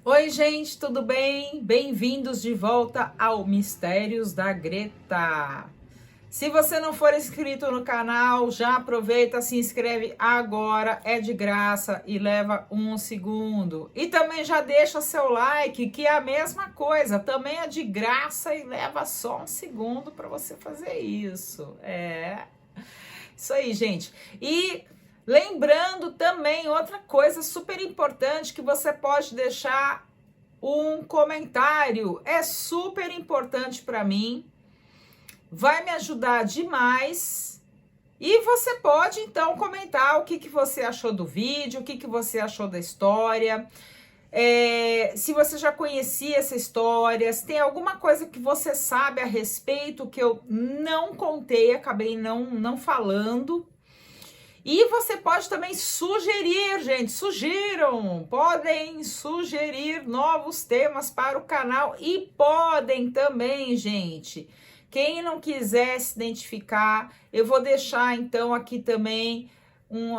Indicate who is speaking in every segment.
Speaker 1: Oi, gente, tudo bem? Bem-vindos de volta ao Mistérios da Greta. Se você não for inscrito no canal, já aproveita, se inscreve agora, é de graça e leva um segundo. E também já deixa seu like, que é a mesma coisa, também é de graça e leva só um segundo para você fazer isso. Isso aí, gente. E lembrando também outra coisa super importante que você pode deixar um comentário. É super importante para mim. Vai me ajudar demais. E você pode então comentar o que você achou do vídeo, o que você achou da história. Se você já conhecia essa história, se tem alguma coisa que você sabe a respeito que eu não contei, acabei não falando. E você pode também sugerir, gente, podem sugerir novos temas para o canal e podem também, gente, quem não quiser se identificar, eu vou deixar então aqui também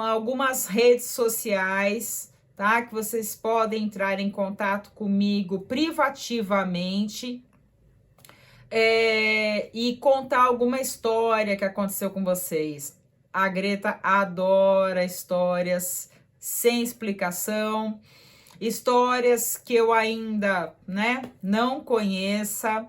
Speaker 1: algumas redes sociais, tá? Que vocês podem entrar em contato comigo privativamente. E contar alguma história que aconteceu com vocês. A Greta adora histórias sem explicação, histórias que eu ainda, não conheça.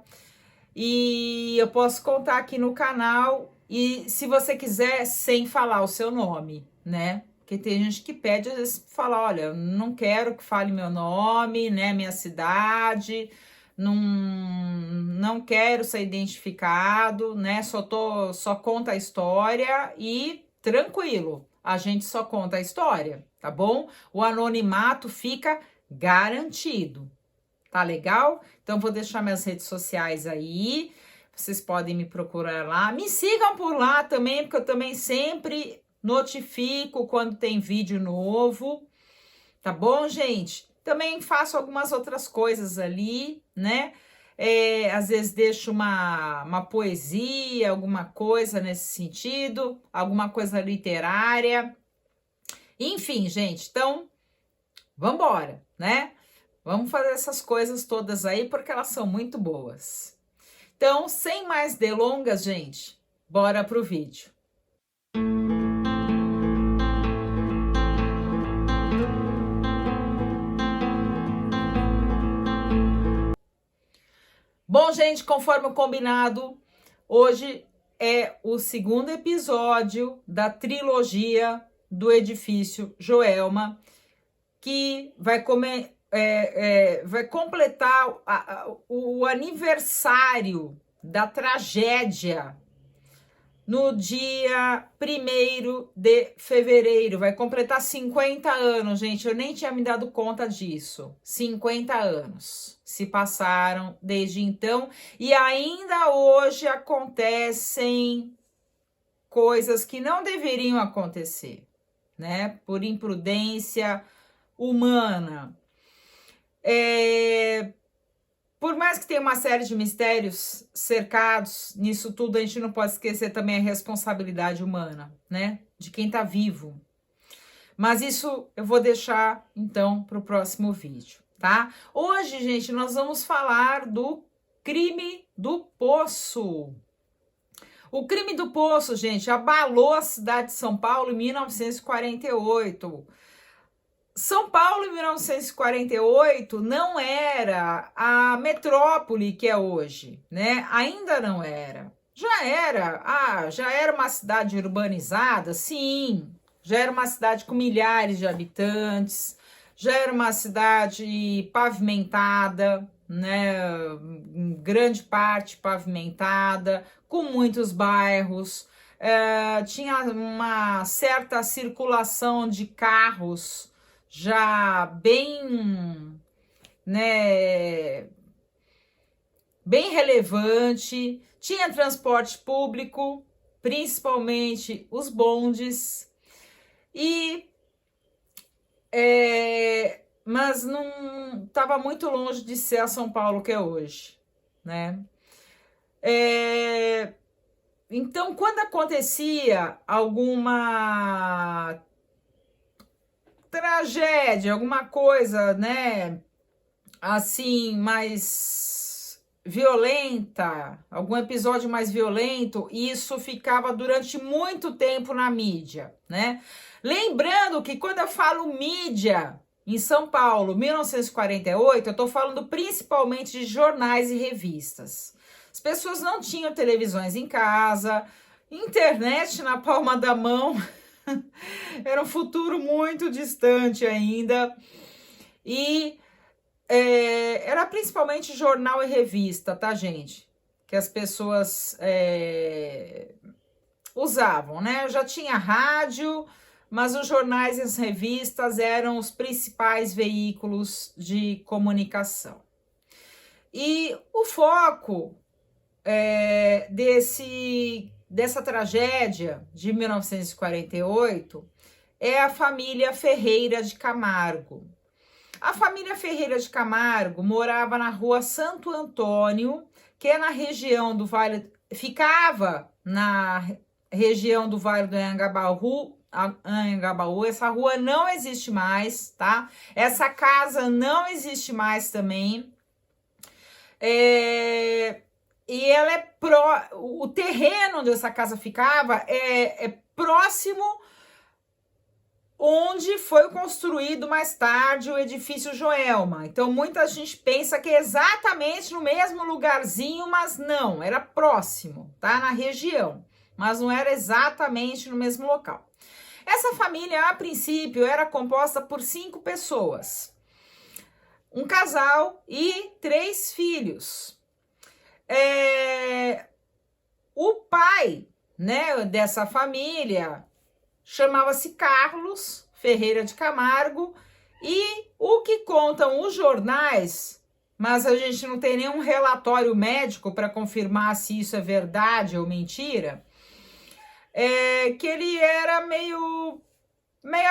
Speaker 1: E eu posso contar aqui no canal e se você quiser sem falar o seu nome, né? Porque tem gente que pede às vezes fala, olha, não quero que fale meu nome, né, minha cidade, não quero ser identificado, né? Só conta a história e tranquilo, a gente só conta a história, tá bom? O anonimato fica garantido. Tá legal? Então vou deixar minhas redes sociais aí. Vocês podem me procurar lá. Me sigam por lá também, porque eu também sempre notifico quando tem vídeo novo. Tá bom, gente? Também faço algumas outras coisas ali, né? Às vezes deixo uma poesia, alguma coisa nesse sentido, alguma coisa literária. Enfim, gente, então, vambora, né? Vamos fazer essas coisas todas aí, porque elas são muito boas. Então, sem mais delongas, gente, bora pro vídeo. Bom, gente, conforme combinado, hoje é o segundo episódio da trilogia do Edifício Joelma, que vai completar o aniversário da tragédia no dia 1º de fevereiro. Vai completar 50 anos, gente. Eu nem tinha me dado conta disso. 50 anos se passaram desde então e ainda hoje acontecem coisas que não deveriam acontecer, né? Por imprudência humana. Por mais que tenha uma série de mistérios cercados nisso tudo, a gente não pode esquecer também a responsabilidade humana, né? De quem tá vivo. Mas isso eu vou deixar, então, para o próximo vídeo, tá? Hoje, gente, nós vamos falar do crime do Poço. O crime do Poço, gente, abalou a cidade de São Paulo em 1948. São Paulo, em 1948, não era a metrópole que é hoje, né? Ainda não era. Já era uma cidade urbanizada, sim. Já era uma cidade com milhares de habitantes, já era uma cidade pavimentada, né? Em grande parte pavimentada, com muitos bairros. Tinha uma certa circulação de carros já bem, né, bem relevante. Tinha transporte público, principalmente os bondes, mas não estava muito longe de ser a São Paulo que é hoje, né? Então, quando acontecia alguma tragédia, alguma coisa, né, assim, mais violenta, algum episódio mais violento, isso ficava durante muito tempo na mídia, né? Lembrando que quando eu falo mídia em São Paulo, 1948, eu estou falando principalmente de jornais e revistas. As pessoas não tinham televisões em casa, internet na palma da mão, era um futuro muito distante ainda, e era principalmente jornal e revista, tá, gente? Que as pessoas usavam, né? Eu já tinha rádio, mas os jornais e as revistas eram os principais veículos de comunicação. E o foco dessa tragédia de 1948 é a família Ferreira de Camargo. A família Ferreira de Camargo morava na rua Santo Antônio, que é na região do Vale, ficava na região do Vale do Anhangabaú. Essa rua não existe mais, tá? Essa casa não existe mais também. E ela o terreno onde essa casa ficava é próximo onde foi construído mais tarde o edifício Joelma. Então, muita gente pensa que é exatamente no mesmo lugarzinho, mas não, era próximo, tá? Na região, mas não era exatamente no mesmo local. Essa família, a princípio, era composta por 5 pessoas. Um casal e 3 filhos. O pai, né, dessa família chamava-se Carlos Ferreira de Camargo, e o que contam os jornais, mas a gente não tem nenhum relatório médico para confirmar se isso é verdade ou mentira, que ele era meio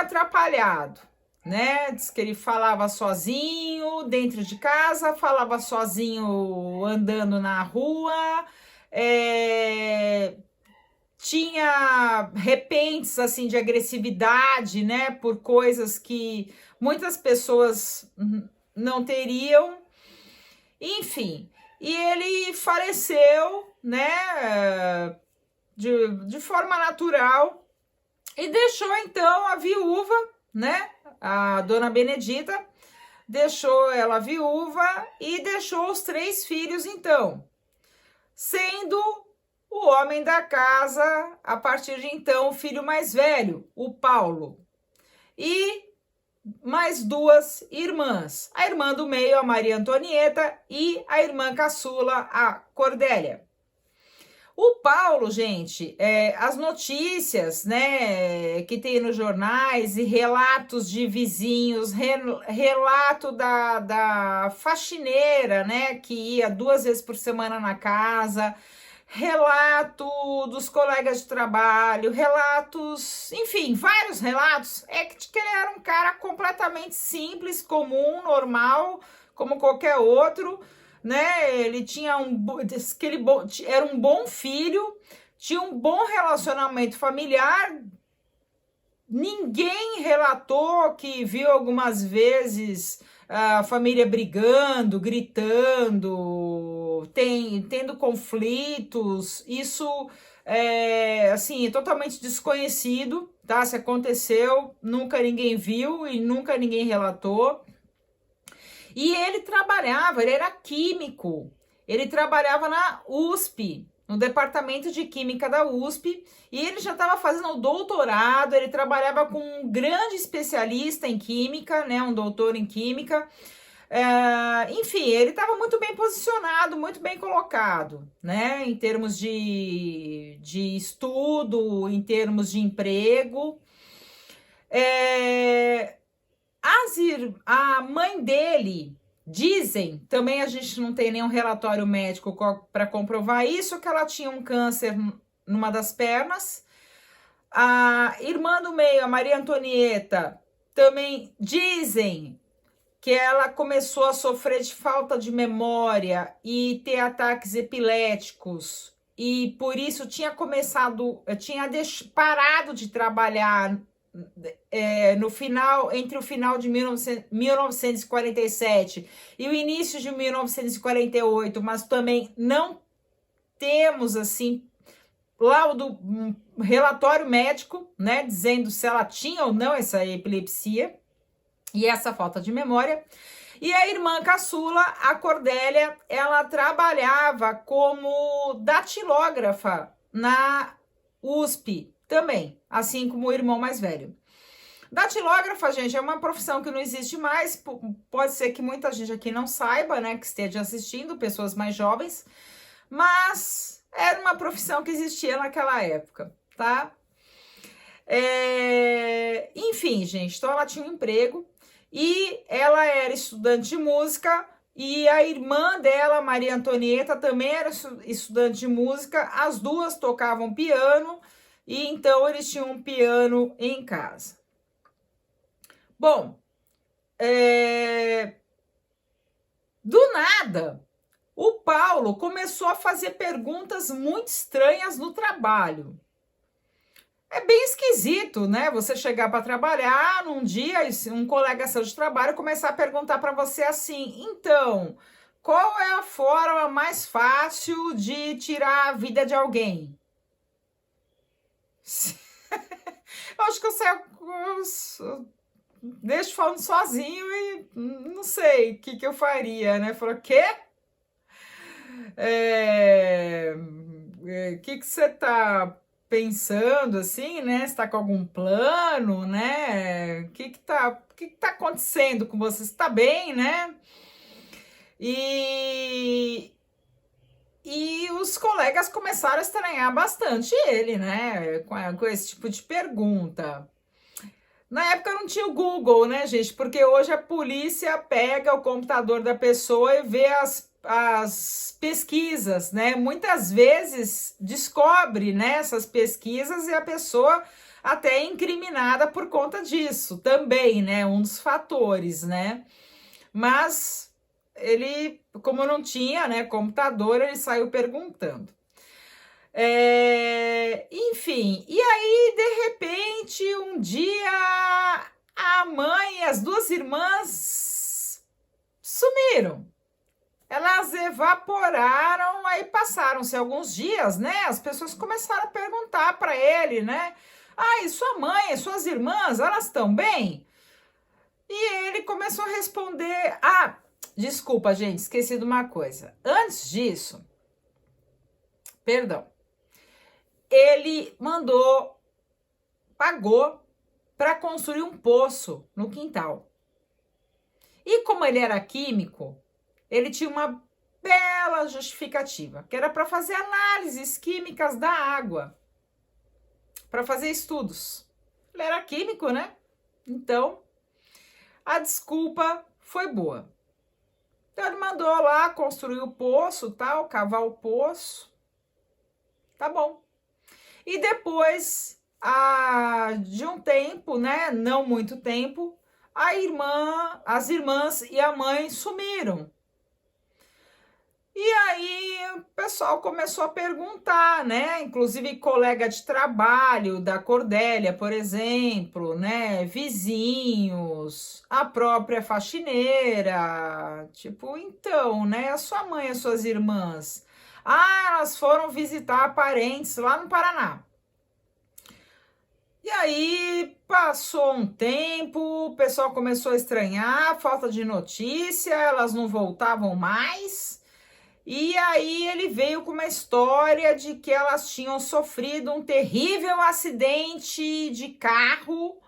Speaker 1: atrapalhado, né? Diz que ele falava sozinho dentro de casa, falava sozinho andando na rua, tinha repentes assim de agressividade, né, por coisas que muitas pessoas não teriam, enfim. E ele faleceu, né, de forma natural, e deixou então a viúva, né, a dona Benedita, deixou ela viúva e deixou os 3 filhos então, sendo o homem da casa, a partir de então, o filho mais velho, o Paulo. E mais 2 irmãs. A irmã do meio, a Maria Antonieta, e a irmã caçula, a Cordélia. O Paulo, gente, as notícias, né, que tem nos jornais e relatos de vizinhos, relato da faxineira, né, que ia 2 vezes por semana na casa, relato dos colegas de trabalho, relatos, enfim, vários relatos, que ele era um cara completamente simples, comum, normal, como qualquer outro, né? Ele tinha era um bom filho, tinha um bom relacionamento familiar. Ninguém relatou que viu algumas vezes a família brigando, gritando, tendo conflitos. Isso assim, totalmente desconhecido, tá? Se aconteceu, nunca ninguém viu e nunca ninguém relatou. E ele era químico, ele trabalhava na USP, no departamento de química da USP, e ele já estava fazendo o doutorado, ele trabalhava com um grande especialista em química, né, um doutor em química. Enfim, ele estava muito bem posicionado, muito bem colocado, né, em termos de estudo, em termos de emprego. A mãe dele, dizem, também a gente não tem nenhum relatório médico para comprovar isso, que ela tinha um câncer numa das pernas. A irmã do meio, a Maria Antonieta, também dizem que ela começou a sofrer de falta de memória e ter ataques epiléticos, e por isso tinha parado de trabalhar no final, entre o final de 1947 e o início de 1948, mas também não temos assim laudo, relatório médico, né, dizendo se ela tinha ou não essa epilepsia e essa falta de memória. E a irmã caçula, a Cordélia, ela trabalhava como datilógrafa na USP também, assim como o irmão mais velho. Datilógrafa, gente, é uma profissão que não existe mais, pode ser que muita gente aqui não saiba, né, que esteja assistindo, pessoas mais jovens, mas era uma profissão que existia naquela época, tá? Enfim, gente, então ela tinha um emprego e ela era estudante de música e a irmã dela, Maria Antonieta, também era estudante de música, as duas tocavam piano e então eles tinham um piano em casa. Bom, do nada, o Paulo começou a fazer perguntas muito estranhas no trabalho. É bem esquisito, né? Você chegar para trabalhar num dia e um colega seu de trabalho começar a perguntar para você assim: então, qual é a forma mais fácil de tirar a vida de alguém? Eu acho que eu deixo falando sozinho e não sei o que eu faria, né? Falou, quê? Que você tá pensando assim, né? Você tá com algum plano, né? O que tá acontecendo com você? Você tá bem, né? E os colegas começaram a estranhar bastante ele, né? Com esse tipo de pergunta. Na época não tinha o Google, né, gente? Porque hoje a polícia pega o computador da pessoa e vê as pesquisas, né? Muitas vezes descobre, né, essas pesquisas e a pessoa até é incriminada por conta disso também, né? Um dos fatores, né? Mas ele, como não tinha, né, computador, ele saiu perguntando. Enfim, e aí, de repente, um dia a mãe e as duas irmãs sumiram. Elas evaporaram, aí passaram-se alguns dias, né? As pessoas começaram a perguntar para ele, né? Ah, e sua mãe, e suas irmãs, elas estão bem? E ele começou a responder: ah, desculpa, gente, esqueci de uma coisa. Antes disso, perdão, ele pagou para construir um poço no quintal. E como ele era químico, ele tinha uma bela justificativa, que era para fazer análises químicas da água, para fazer estudos. Ele era químico, né? Então, a desculpa foi boa. Então, ele mandou lá construir o poço, tal, cavar o poço. Tá bom. E depois, de um tempo, né, não muito tempo, as irmãs e a mãe sumiram. E aí o pessoal começou a perguntar, né? Inclusive colega de trabalho da Cordélia, por exemplo, né? Vizinhos, a própria faxineira. Tipo, então, né? A sua mãe e as suas irmãs. Ah, elas foram visitar parentes lá no Paraná. E aí passou um tempo, o pessoal começou a estranhar, falta de notícia, elas não voltavam mais. E aí ele veio com uma história de que elas tinham sofrido um terrível acidente de carro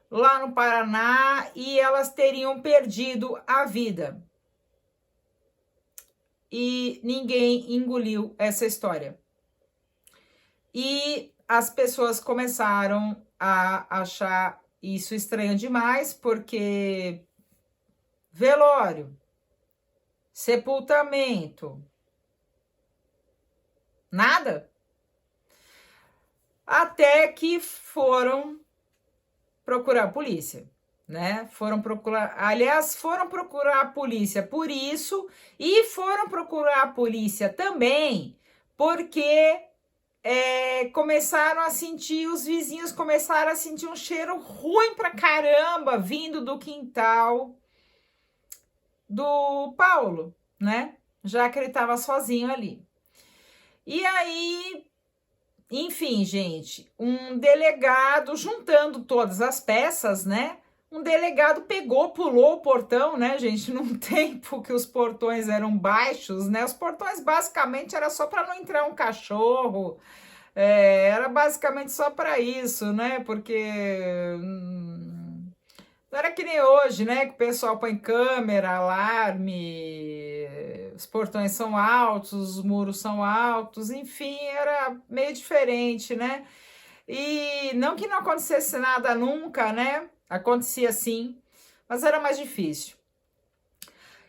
Speaker 1: lá no Paraná e elas teriam perdido a vida. E ninguém engoliu essa história. E as pessoas começaram a achar isso estranho demais, porque velório, sepultamento, nada. Até que foram procurar a polícia, né? Foram procurar a polícia por isso e foram procurar a polícia também porque começaram a sentir, os vizinhos começaram a sentir um cheiro ruim pra caramba vindo do quintal do Paulo, né? Já que ele estava sozinho ali. E aí, enfim, gente, um delegado, juntando todas as peças, né? Um delegado pegou, pulou o portão, né, gente? Num tempo que os portões eram baixos, né? Os portões basicamente era só para não entrar um cachorro, era basicamente só para isso, né? Porque não era que nem hoje, né? Que o pessoal põe câmera, alarme, os portões são altos, os muros são altos, enfim, era meio diferente, né? E não que não acontecesse nada nunca, né? Acontecia sim, mas era mais difícil.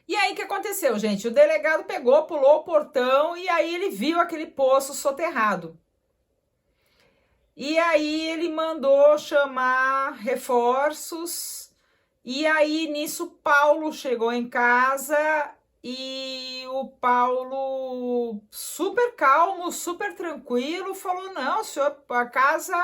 Speaker 1: E aí, o que aconteceu, gente? O delegado pegou, pulou o portão e aí ele viu aquele poço soterrado. E aí ele mandou chamar reforços. E aí, nisso, Paulo chegou em casa e o Paulo, super calmo, super tranquilo, falou: não, senhor, a casa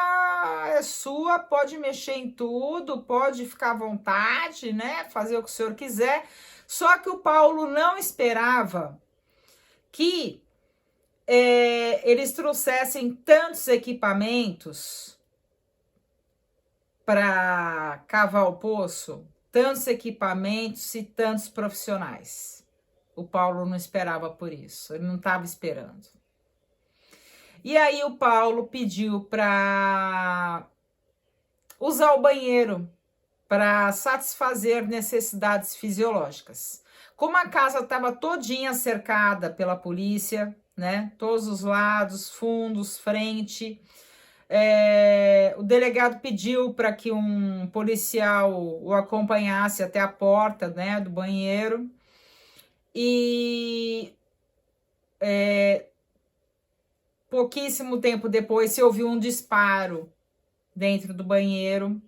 Speaker 1: é sua, pode mexer em tudo, pode ficar à vontade, né? Fazer o que o senhor quiser. Só que o Paulo não esperava que eles trouxessem tantos equipamentos para cavar o poço, tantos equipamentos e tantos profissionais. O Paulo não esperava por isso, ele não estava esperando. E aí o Paulo pediu para usar o banheiro para satisfazer necessidades fisiológicas. Como a casa estava todinha cercada pela polícia, né? Todos os lados, fundos, frente. O delegado pediu para que um policial o acompanhasse até a porta, né, do banheiro. E pouquíssimo tempo depois se ouviu um disparo dentro do banheiro.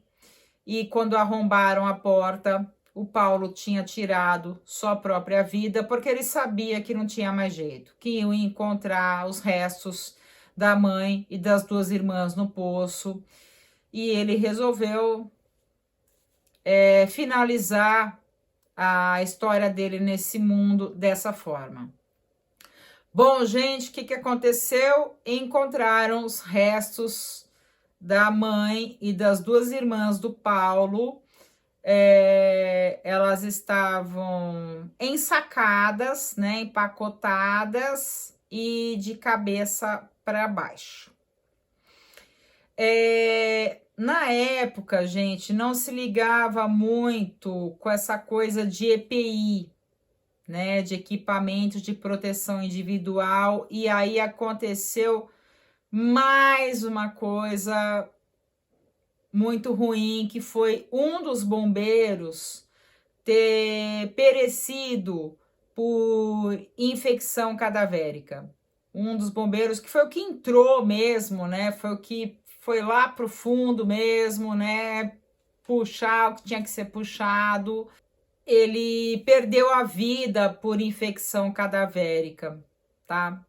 Speaker 1: E quando arrombaram a porta, o Paulo tinha tirado sua própria vida, porque ele sabia que não tinha mais jeito, que iam encontrar os restos da mãe e das duas irmãs no poço. E ele resolveu finalizar a história dele nesse mundo dessa forma. Bom, gente, o que aconteceu? Encontraram os restos da mãe e das duas irmãs do Paulo. Elas estavam ensacadas, né, empacotadas e de cabeça para baixo. Na época, gente, não se ligava muito com essa coisa de EPI, né, de equipamentos de proteção individual, e aí aconteceu mais uma coisa muito ruim, que foi um dos bombeiros ter perecido por infecção cadavérica. Um dos bombeiros que foi o que entrou mesmo, né? Foi o que foi lá pro fundo mesmo, né? Puxar o que tinha que ser puxado. Ele perdeu a vida por infecção cadavérica, tá?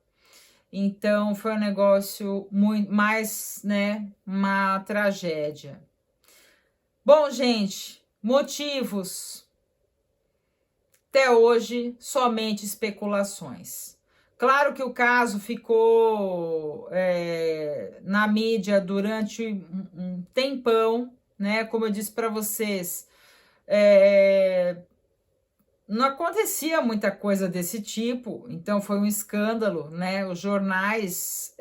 Speaker 1: Então foi um negócio muito mais, né, uma tragédia. Bom, gente, motivos até hoje somente especulações. Claro que o caso ficou na mídia durante um tempão, né? Como eu disse para vocês, não acontecia muita coisa desse tipo, então foi um escândalo, né? Os jornais.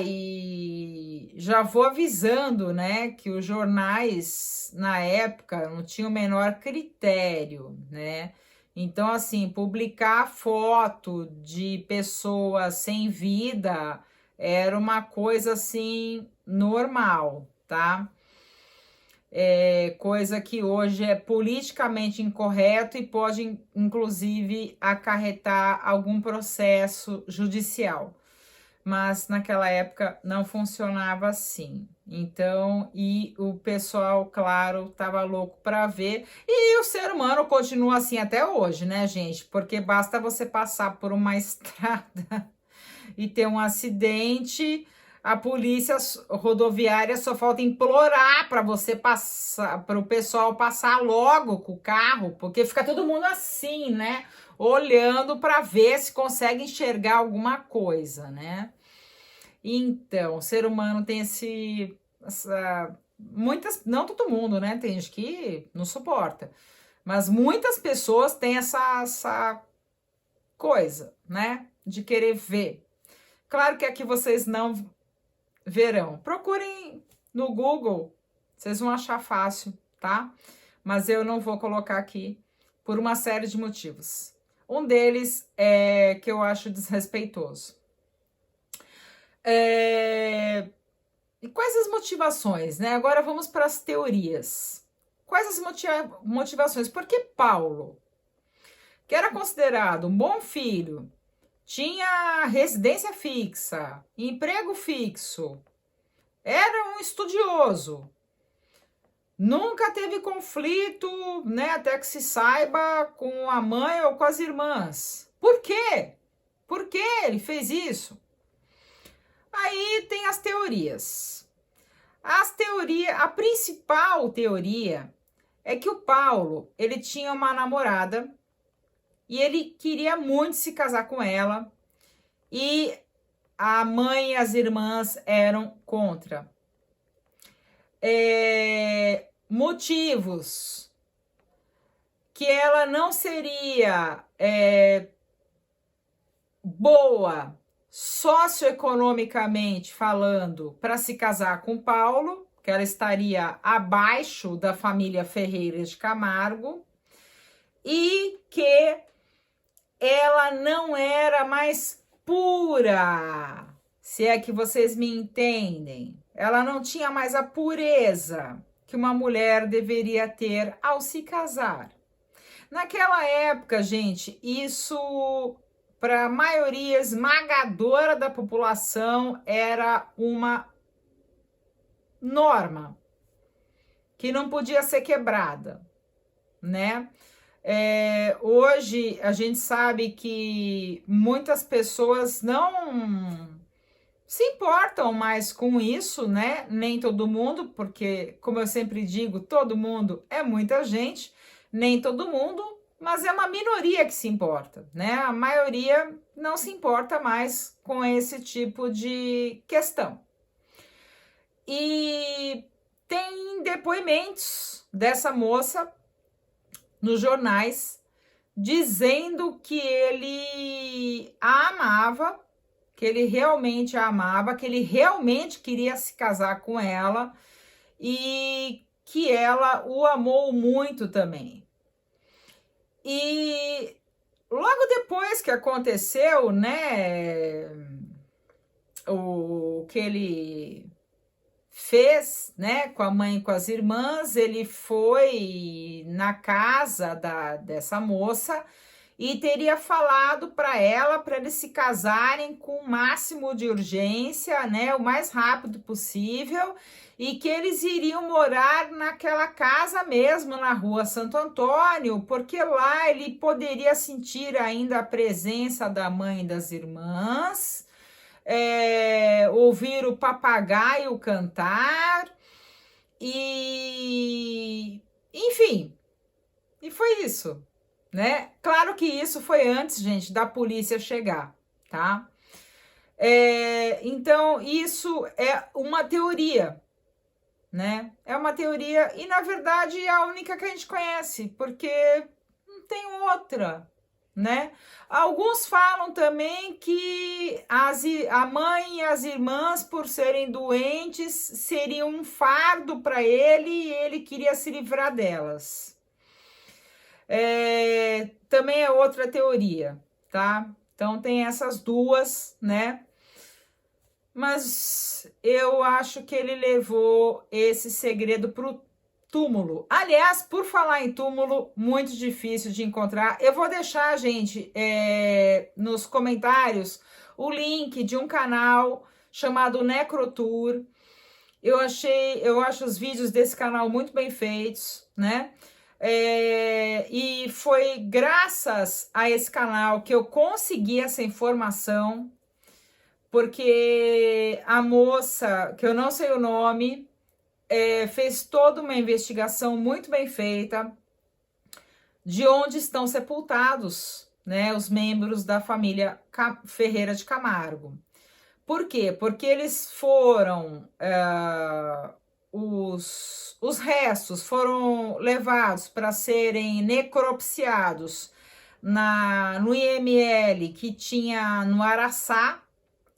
Speaker 1: E já vou avisando, né? Que os jornais na época não tinham o menor critério, né? Então, assim, publicar foto de pessoas sem vida era uma coisa assim normal, tá? Coisa que hoje é politicamente incorreto e pode, inclusive, acarretar algum processo judicial. Mas naquela época não funcionava assim. Então, e o pessoal, claro, estava louco para ver. E o ser humano continua assim até hoje, né, gente? Porque basta você passar por uma estrada e ter um acidente, a polícia rodoviária só falta implorar para você passar, para o pessoal passar logo com o carro, porque fica todo mundo assim, né? Olhando para ver se consegue enxergar alguma coisa, né? Então, o ser humano tem muitas, não todo mundo, né? Tem gente que não suporta, mas muitas pessoas têm essa coisa, né? De querer ver. Claro que aqui vocês não verão. Procurem no Google, vocês vão achar fácil, tá? Mas eu não vou colocar aqui por uma série de motivos. Um deles é que eu acho desrespeitoso. E quais as motivações, né? Agora vamos para as teorias. Quais as motivações? Por que Paulo, que era considerado um bom filho, tinha residência fixa, emprego fixo, era um estudioso, nunca teve conflito, né, até que se saiba, com a mãe ou com as irmãs. Por quê? Por que ele fez isso? Aí tem as teorias. A principal teoria é que o Paulo, ele tinha uma namorada e ele queria muito se casar com ela, e a mãe e as irmãs eram contra. Motivos que ela não seria boa socioeconomicamente falando para se casar com Paulo, que ela estaria abaixo da família Ferreira de Camargo, e que ela não era mais pura, se é que vocês me entendem. Ela não tinha mais a pureza que uma mulher deveria ter ao se casar. Naquela época, gente, isso para a maioria esmagadora da população era uma norma que não podia ser quebrada, né? Hoje a gente sabe que muitas pessoas não se importam mais com isso, né? Nem todo mundo, porque, como eu sempre digo, todo mundo é muita gente, nem todo mundo, mas é uma minoria que se importa, né? A maioria não se importa mais com esse tipo de questão. E tem depoimentos dessa moça nos jornais dizendo que ele a amava, que ele realmente a amava, que ele realmente queria se casar com ela e que ela o amou muito também. E logo depois que aconteceu, né, o que ele fez, né, com a mãe e com as irmãs, ele foi na casa dessa moça e teria falado para eles se casarem com o máximo de urgência, né, o mais rápido possível, e que eles iriam morar naquela casa mesmo, na rua Santo Antônio, porque lá ele poderia sentir ainda a presença da mãe e das irmãs, ouvir o papagaio cantar, e enfim, e foi isso, né? Claro que isso foi antes, gente, da polícia chegar, tá? Então, isso é uma teoria, né? É uma teoria e, na verdade, é a única que a gente conhece, porque não tem outra, né? Alguns falam também que a mãe e as irmãs, por serem doentes, seriam um fardo para ele e ele queria se livrar delas. Também é outra teoria, tá? Então tem essas duas, né? Mas eu acho que ele levou esse segredo pro túmulo. Aliás, por falar em túmulo, muito difícil de encontrar. Eu vou deixar, gente, nos comentários o link de um canal chamado Necrotour. Eu acho os vídeos desse canal muito bem feitos, né? E foi graças a esse canal que eu consegui essa informação, porque a moça, que eu não sei o nome, fez toda uma investigação muito bem feita de onde estão sepultados, né, os membros da família Ferreira de Camargo. Por quê? Porque eles foram, os restos foram levados para serem necropsiados no IML que tinha no Araçá.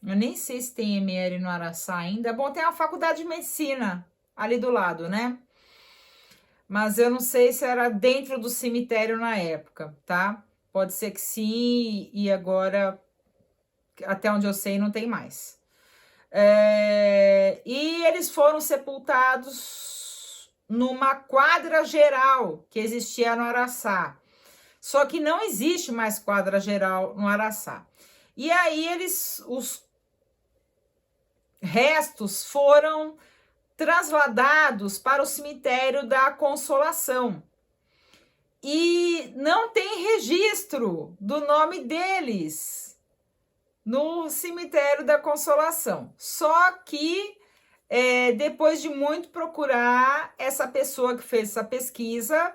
Speaker 1: Eu nem sei se tem IML no Araçá ainda. Bom, tem a faculdade de medicina ali do lado, né? Mas eu não sei se era dentro do cemitério na época, tá? Pode ser que sim, e agora, até onde eu sei, não tem mais. E eles foram sepultados numa quadra geral que existia no Araçá. Só que não existe mais quadra geral no Araçá. E aí os restos foram trasladados para o cemitério da Consolação. E não tem registro do nome deles no cemitério da Consolação. Só que depois de muito procurar, essa pessoa que fez essa pesquisa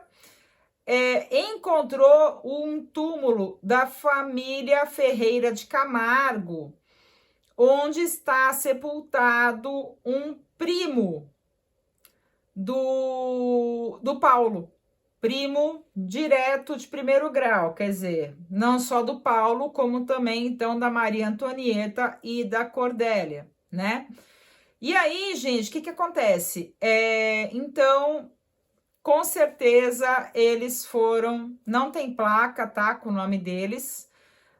Speaker 1: encontrou um túmulo da família Ferreira de Camargo, onde está sepultado um primo do Paulo, primo direto de primeiro grau, quer dizer, não só do Paulo, como também, então, da Maria Antonieta e da Cordélia, né? E aí, gente, o que acontece? Então, com certeza, eles foram, não tem placa, tá, com o nome deles,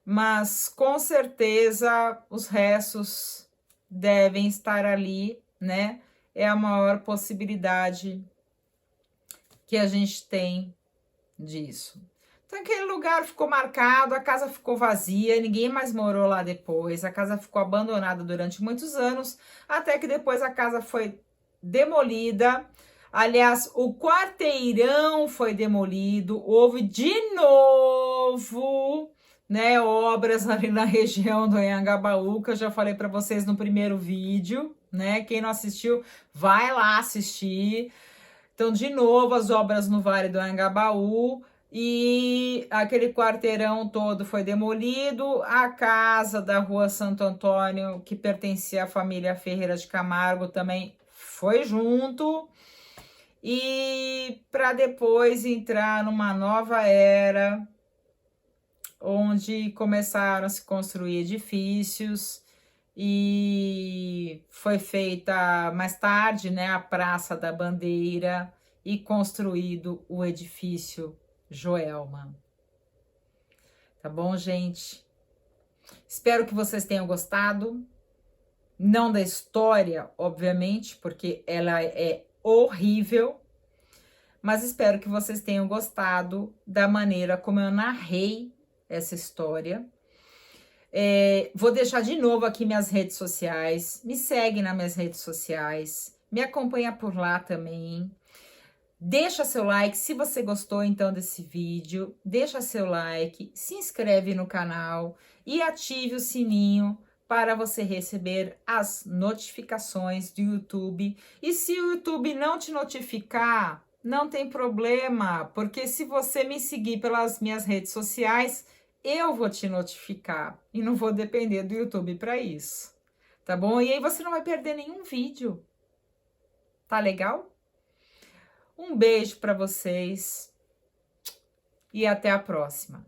Speaker 1: mas com certeza os restos devem estar ali, né? É a maior possibilidade que a gente tem disso. Então, aquele lugar ficou marcado, a casa ficou vazia, ninguém mais morou lá depois, a casa ficou abandonada durante muitos anos, até que depois a casa foi demolida. Aliás, o quarteirão foi demolido, houve de novo, né, obras ali na região do Anhangabaú, que eu já falei para vocês no primeiro vídeo, né? Quem não assistiu, vai lá assistir. Então, de novo, as obras no Vale do Anhangabaú e aquele quarteirão todo foi demolido. A casa da Rua Santo Antônio, que pertencia à família Ferreira de Camargo, também foi junto. E para depois entrar numa nova era, onde começaram a se construir edifícios e foi feita mais tarde, né, a Praça da Bandeira e construído o edifício Joelma. Tá bom, gente? Espero que vocês tenham gostado, não da história, obviamente, porque ela é horrível, mas espero que vocês tenham gostado da maneira como eu narrei essa história. Vou deixar de novo aqui minhas redes sociais, me segue nas minhas redes sociais, me acompanha por lá também. Deixa seu like se você gostou então desse vídeo, deixa seu like, se inscreve no canal e ative o sininho para você receber as notificações do YouTube. E se o YouTube não te notificar, não tem problema, porque se você me seguir pelas minhas redes sociais, eu vou te notificar e não vou depender do YouTube para isso, tá bom? E aí você não vai perder nenhum vídeo, tá legal? Um beijo para vocês e até a próxima.